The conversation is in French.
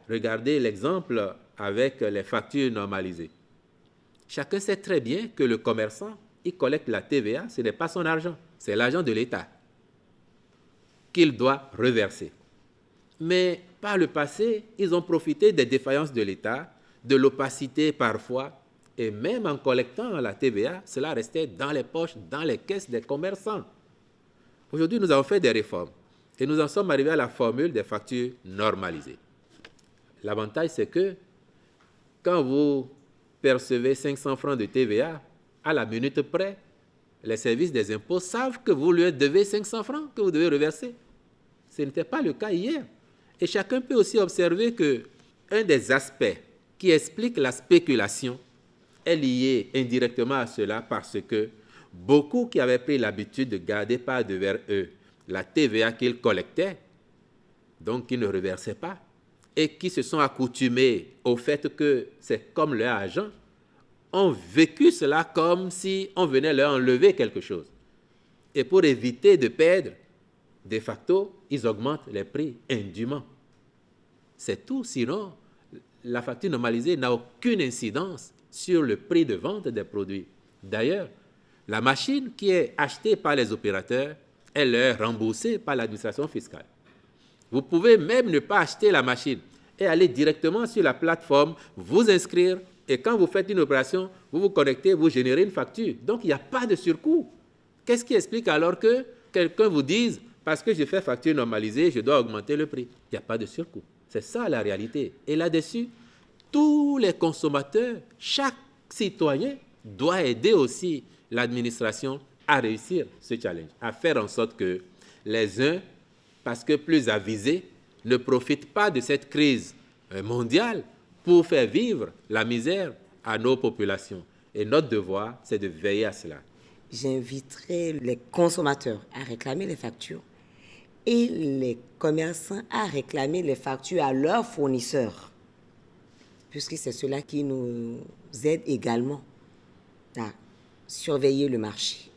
Regardez l'exemple avec les factures normalisées. Chacun sait très bien que le commerçant, il collecte la TVA, ce n'est pas son argent, c'est l'argent de l'État qu'il doit reverser. Mais par le passé, ils ont profité des défaillances de l'État, de l'opacité parfois, et même en collectant la TVA, cela restait dans les poches, dans les caisses des commerçants. Aujourd'hui, nous avons fait des réformes et nous en sommes arrivés à la formule des factures normalisées. L'avantage, c'est que quand vous percevez 500 francs de TVA, à la minute près, les services des impôts savent que vous lui devez 500 francs que vous devez reverser. Ce n'était pas le cas hier. Et chacun peut aussi observer qu'un des aspects qui explique la spéculation est lié indirectement à cela parce que beaucoup qui avaient pris l'habitude de garder par devers eux la TVA qu'ils collectaient, donc qu'ils ne reversaient pas, et qui se sont accoutumés au fait que c'est comme leur argent, ont vécu cela comme si on venait leur enlever quelque chose. Et pour éviter de perdre, de facto, ils augmentent les prix indûment. C'est tout, sinon, la facture normalisée n'a aucune incidence sur le prix de vente des produits. D'ailleurs, la machine qui est achetée par les opérateurs, elle est remboursée par l'administration fiscale. Vous pouvez même ne pas acheter la machine et aller directement sur la plateforme, vous inscrire, et quand vous faites une opération, vous vous connectez, vous générez une facture. Donc, il n'y a pas de surcoût. Qu'est-ce qui explique alors que quelqu'un vous dise, parce que je fais facture normalisée, je dois augmenter le prix? Il n'y a pas de surcoût. C'est ça la réalité. Et là-dessus, tous les consommateurs, chaque citoyen doit aider aussi l'administration à réussir ce challenge, à faire en sorte que les uns, parce que plus avisés, ne profitent pas de cette crise mondiale pour faire vivre la misère à nos populations. Et notre devoir, c'est de veiller à cela. J'inviterai les consommateurs à réclamer les factures et les commerçants à réclamer les factures à leurs fournisseurs, puisque c'est cela qui nous aide également à surveiller le marché.